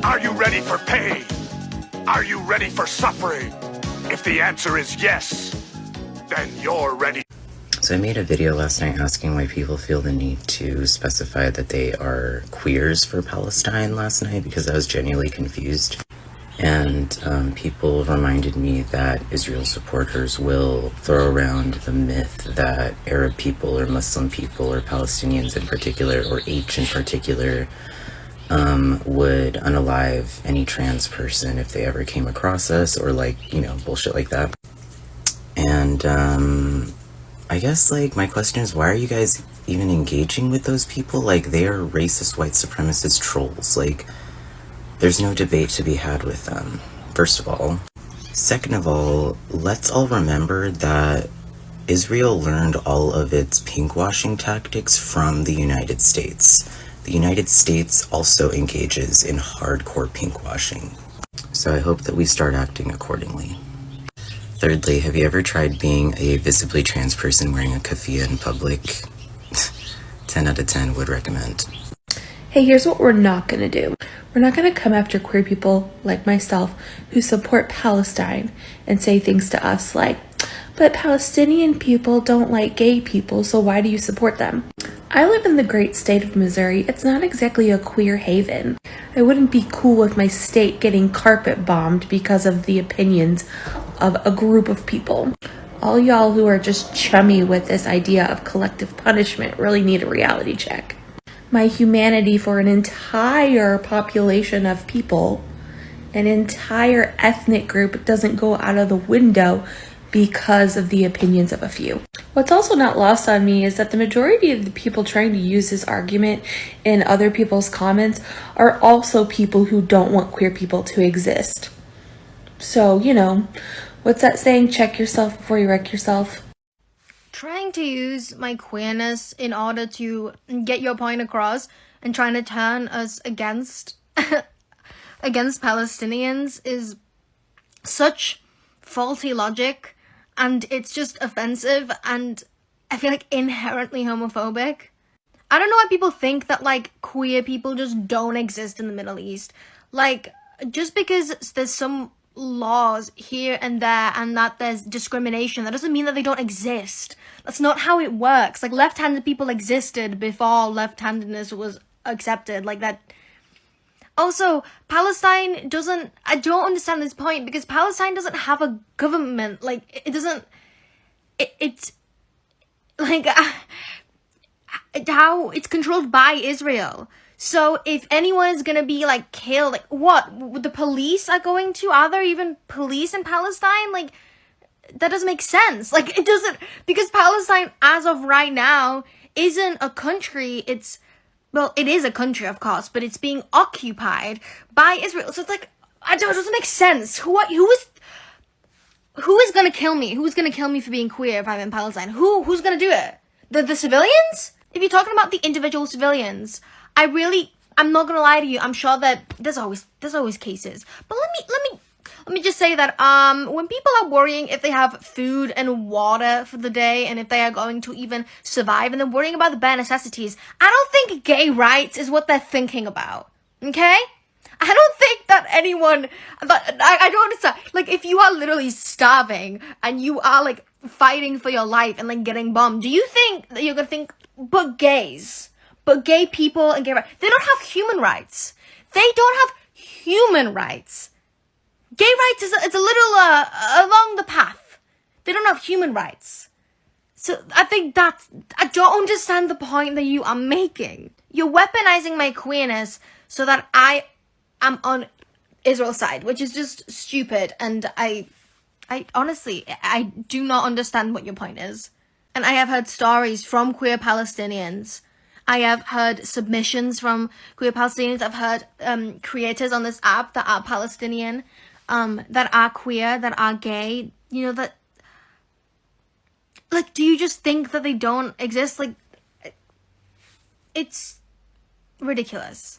Are you ready for pain? Are you ready for suffering? If the answer is yes, then you're ready. So I made a video last night asking why people feel the need to specify that they are queers for Palestine last night, because I was genuinely confused. And people reminded me that Israel supporters will throw around the myth that Arab people or Muslim people or Palestinians in particular, or H in particular, would unalive any trans person if they ever came across us, or like, you know, bullshit like that. And I guess, like, my question is, why are you guys even engaging with those people? Like, they are racist white supremacist trolls. Like, there's no debate to be had with them, first of all. Second of all, let's all remember that Israel learned all of its pinkwashing tactics from the United States. The United States also engages in hardcore pinkwashing. So I hope that we start acting accordingly. Thirdly, have you ever tried being a visibly trans person wearing a keffiyeh in public? 10 out of 10 would recommend. Hey, here's what we're not going to do. We're not going to come after queer people like myself who support Palestine and say things to us like, but Palestinian people don't like gay people, so why do you support them? I live in the great state of Missouri. It's not exactly a queer haven. I wouldn't be cool with my state getting carpet bombed because of the opinions of a group of people. All y'all who are just chummy with this idea of collective punishment really need a reality check. My humanity for an entire population of people, an entire ethnic group, doesn't go out of the window because of the opinions of a few. What's also not lost on me is that the majority of the people trying to use this argument in other people's comments are also people who don't want queer people to exist. So, you know, what's that saying? Check yourself before you wreck yourself. Trying to use my queerness in order to get your point across and trying to turn us against Palestinians is such faulty logic, and it's just offensive, and I feel like inherently homophobic. I don't know why people think that like queer people just don't exist in the Middle East. Like, just because there's some laws here and there and that there's discrimination, that doesn't mean that they don't exist. That's not how it works. Like, left-handed people existed before left-handedness was accepted. Like that. Also, Palestine doesn't, I don't understand this point, because Palestine doesn't have a government. Like, it doesn't, it's like how it's controlled by Israel. So if anyone is gonna be like killed, like what? The police are going to? Are there even police in Palestine? Like, that doesn't make sense. Like, it doesn't, because Palestine, as of right now, isn't a country. Well, it is a country, of course, but it's being occupied by Israel. So it's like, it doesn't make sense. Who is gonna kill me? Who's gonna kill me for being queer if I'm in Palestine? Who's gonna do it? The civilians? If you're talking about the individual civilians, I'm not gonna lie to you. I'm sure that there's always cases. But let me just say that when people are worrying if they have food and water for the day and if they are going to even survive, and they're worrying about the bare necessities, I don't think gay rights is what they're thinking about. Okay? I don't think that anyone, but I don't understand. Like, if you are literally starving and you are like fighting for your life and like getting bombed, do you think that you're gonna think, but gay people and gay rights, they don't have human rights. They don't have human rights. Gay rights is it's a little along the path. They don't have human rights. So I think I don't understand the point that you are making. You're weaponizing my queerness so that I am on Israel's side, which is just stupid. And I honestly, I do not understand what your point is. And I have heard stories from queer Palestinians. I have heard submissions from queer Palestinians. I've heard creators on this app that are Palestinian, that are queer, that are gay. You know, that, like, do you just think that they don't exist? Like, it's ridiculous.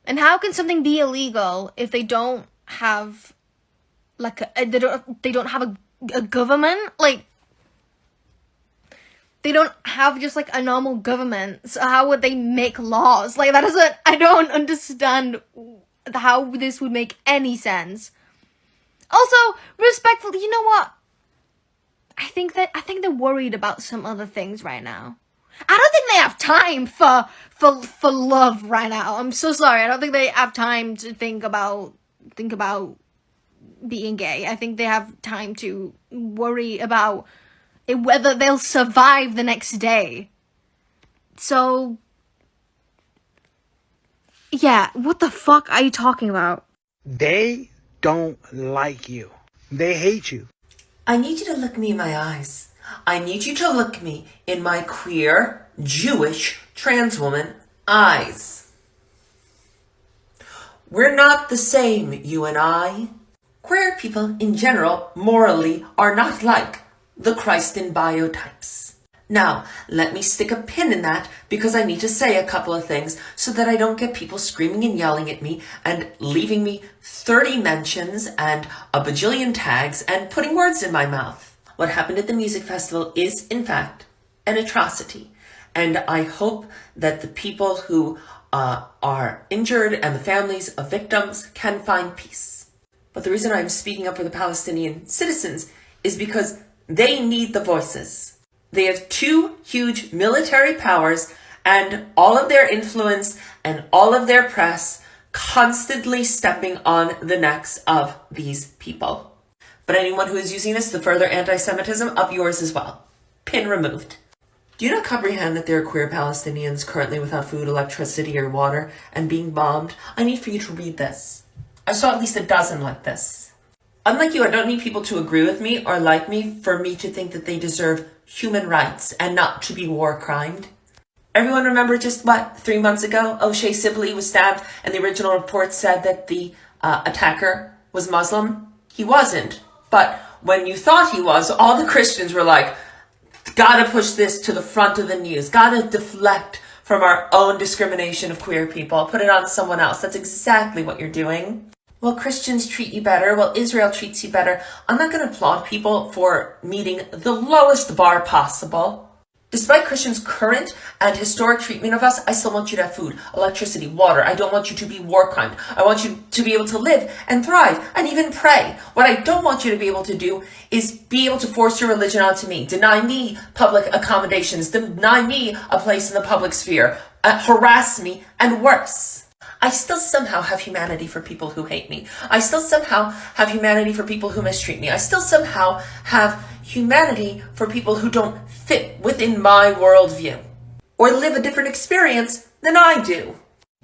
And how can something be illegal if they don't have, like, they don't have a government? Like, they don't have just like a normal government, so how would they make laws? Like, that doesn't, I don't understand how this would make any sense. Also, respectfully, you know what? I think they're worried about some other things right now. I don't think they have time for love right now. I'm so sorry. I don't think they have time to think about being gay. I think they have time to worry about whether they'll survive the next day. So, yeah, what the fuck are you talking about? They don't like you. They hate you. I need you to look me in my eyes. I need you to look me in my queer, Jewish, trans woman eyes. We're not the same, you and I. Queer people in general, morally, are not like the Christ in biotypes. Now, let me stick a pin in that because I need to say a couple of things so that I don't get people screaming and yelling at me and leaving me 30 mentions and a bajillion tags and putting words in my mouth. What happened at the music festival is, in fact, an atrocity. And I hope that the people who are injured and the families of victims can find peace. But the reason I'm speaking up for the Palestinian citizens is because they need the voices. They have two huge military powers and all of their influence and all of their press constantly stepping on the necks of these people. But anyone who is using this to further anti-Semitism, up yours as well. Pin removed. Do you not comprehend that there are queer Palestinians currently without food, electricity, or water and being bombed? I need for you to read this. I saw at least a dozen like this. Unlike you, I don't need people to agree with me or like me for me to think that they deserve human rights and not to be war crimed. Everyone remember just 3 months ago, O'Shea Sibley was stabbed and the original report said that the attacker was Muslim? He wasn't. But when you thought he was, all the Christians were like, gotta push this to the front of the news, gotta deflect from our own discrimination of queer people, put it on someone else. That's exactly what you're doing. Well, Christians treat you better, well, Israel treats you better. I'm not going to applaud people for meeting the lowest bar possible. Despite Christians' current and historic treatment of us, I still want you to have food, electricity, water. I don't want you to be war crimed. I want you to be able to live and thrive and even pray. What I don't want you to be able to do is be able to force your religion onto me, deny me public accommodations, deny me a place in the public sphere, harass me, and worse. I still somehow have humanity for people who hate me. I still somehow have humanity for people who mistreat me. I still somehow have humanity for people who don't fit within my worldview or live a different experience than I do.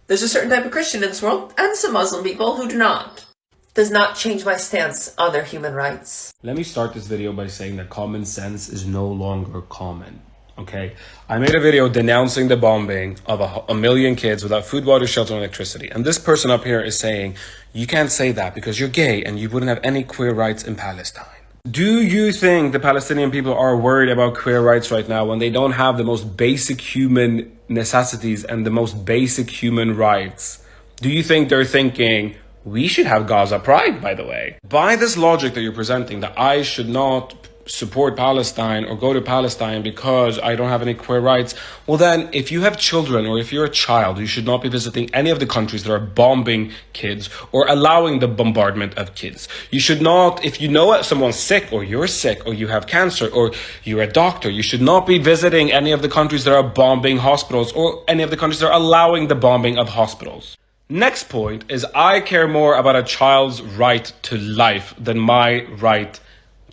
There's a certain type of Christian in this world and some Muslim people who do not. Does not change my stance on their human rights. Let me start this video by saying that common sense is no longer common. Okay, I made a video denouncing the bombing of a million kids without food, water, shelter, and electricity. And this person up here is saying, you can't say that because you're gay and you wouldn't have any queer rights in Palestine. Do you think the Palestinian people are worried about queer rights right now when they don't have the most basic human necessities and the most basic human rights? Do you think they're thinking, we should have Gaza Pride, by the way? By this logic that you're presenting, that I should not support Palestine or go to Palestine because I don't have any queer rights, well then, if you have children or if you're a child, you should not be visiting any of the countries that are bombing kids or allowing the bombardment of kids. You should not, if you know someone's sick or you're sick or you have cancer or you're a doctor, you should not be visiting any of the countries that are bombing hospitals or any of the countries that are allowing the bombing of hospitals. Next point is, I care more about a child's right to life than my right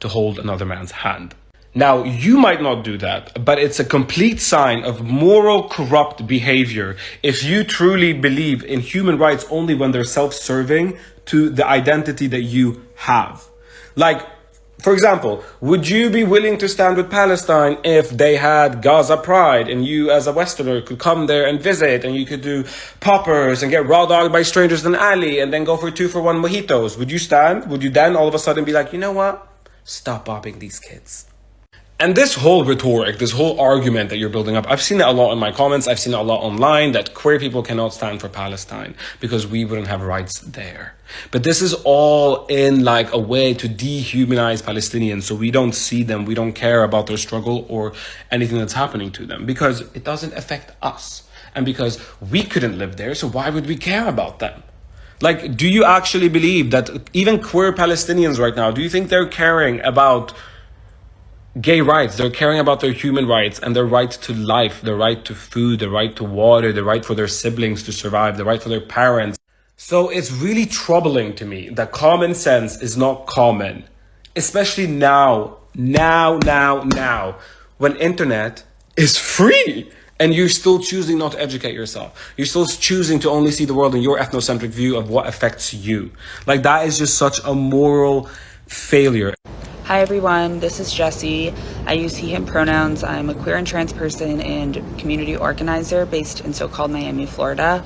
to hold another man's hand. Now, you might not do that, but it's a complete sign of moral corrupt behavior if you truly believe in human rights only when they're self-serving to the identity that you have. Like, for example, would you be willing to stand with Palestine if they had Gaza Pride and you as a Westerner could come there and visit and you could do poppers and get raw dogged by strangers in alley and then go for 2-for-1 mojitos? Would you stand? Would you then all of a sudden be like, you know what? Stop bombing these kids. And this whole rhetoric, this whole argument that you're building up, I've seen it a lot in my comments, I've seen it a lot online, that queer people cannot stand for Palestine because we wouldn't have rights there. But this is all in like a way to dehumanize Palestinians, so we don't see them, we don't care about their struggle or anything that's happening to them, because it doesn't affect us. And because we couldn't live there, so why would we care about them? Like, do you actually believe that even queer Palestinians right now, do you think they're caring about gay rights? They're caring about their human rights and their right to life, the right to food, the right to water, the right for their siblings to survive, the right for their parents. So it's really troubling to me that common sense is not common, especially now, when internet is free and you're still choosing not to educate yourself. You're still choosing to only see the world in your ethnocentric view of what affects you. Like, that is just such a moral failure. Hi everyone, this is Jessie. I use he, him pronouns. I'm a queer and trans person and community organizer based in so-called Miami, Florida.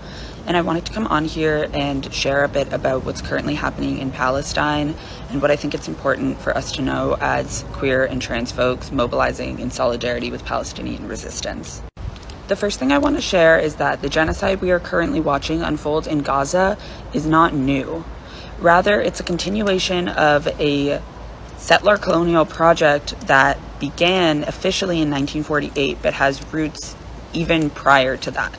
And I wanted to come on here and share a bit about what's currently happening in Palestine and what I think it's important for us to know as queer and trans folks mobilizing in solidarity with Palestinian resistance. The first thing I want to share is that the genocide we are currently watching unfold in Gaza is not new. Rather, it's a continuation of a settler colonial project that began officially in 1948 but has roots even prior to that.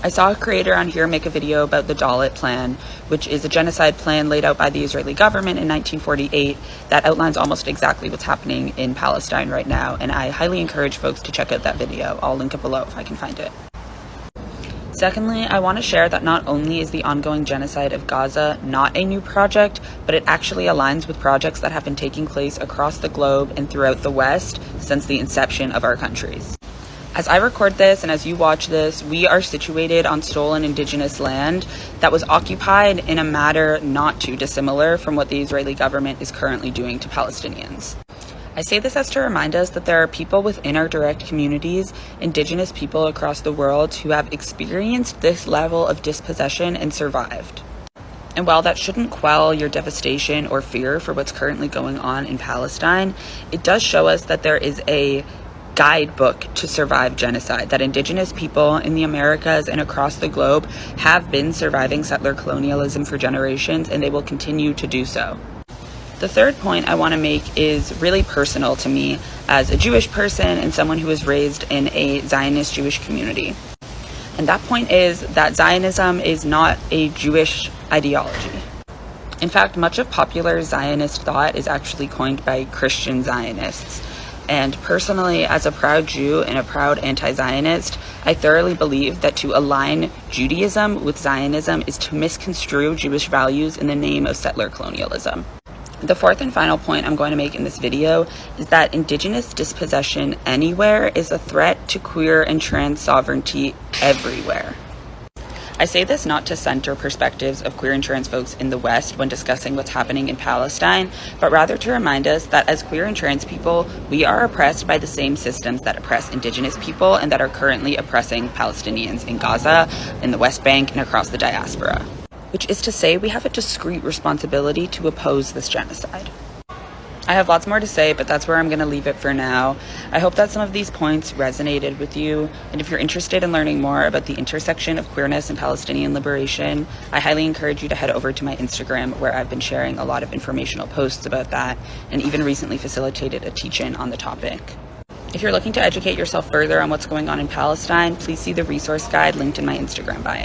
I saw a creator on here make a video about the Dalit Plan, which is a genocide plan laid out by the Israeli government in 1948 that outlines almost exactly what's happening in Palestine right now, and I highly encourage folks to check out that video. I'll link it below if I can find it. Secondly, I want to share that not only is the ongoing genocide of Gaza not a new project, but it actually aligns with projects that have been taking place across the globe and throughout the West since the inception of our countries. As I record this and as you watch this, we are situated on stolen indigenous land that was occupied in a manner not too dissimilar from what the Israeli government is currently doing to Palestinians. I say this as to remind us that there are people within our direct communities, indigenous people across the world, who have experienced this level of dispossession and survived. And while that shouldn't quell your devastation or fear for what's currently going on in Palestine, it does show us that there is a guidebook to survive genocide, that indigenous people in the Americas and across the globe have been surviving settler colonialism for generations, and they will continue to do so. The third point I want to make is really personal to me as a Jewish person and someone who was raised in a Zionist Jewish community. And that point is that Zionism is not a Jewish ideology. In fact, much of popular Zionist thought is actually coined by Christian Zionists. And personally, as a proud Jew and a proud anti-Zionist, I thoroughly believe that to align Judaism with Zionism is to misconstrue Jewish values in the name of settler colonialism. The fourth and final point I'm going to make in this video is that indigenous dispossession anywhere is a threat to queer and trans sovereignty everywhere. I say this not to center perspectives of queer and trans folks in the West when discussing what's happening in Palestine, but rather to remind us that as queer and trans people, we are oppressed by the same systems that oppress indigenous people and that are currently oppressing Palestinians in Gaza, in the West Bank, and across the diaspora. Which is to say, we have a discrete responsibility to oppose this genocide. I have lots more to say, but that's where I'm going to leave it for now. I hope that some of these points resonated with you, and if you're interested in learning more about the intersection of queerness and Palestinian liberation, I highly encourage you to head over to my Instagram, where I've been sharing a lot of informational posts about that, and even recently facilitated a teach-in on the topic. If you're looking to educate yourself further on what's going on in Palestine, please see the resource guide linked in my Instagram bio.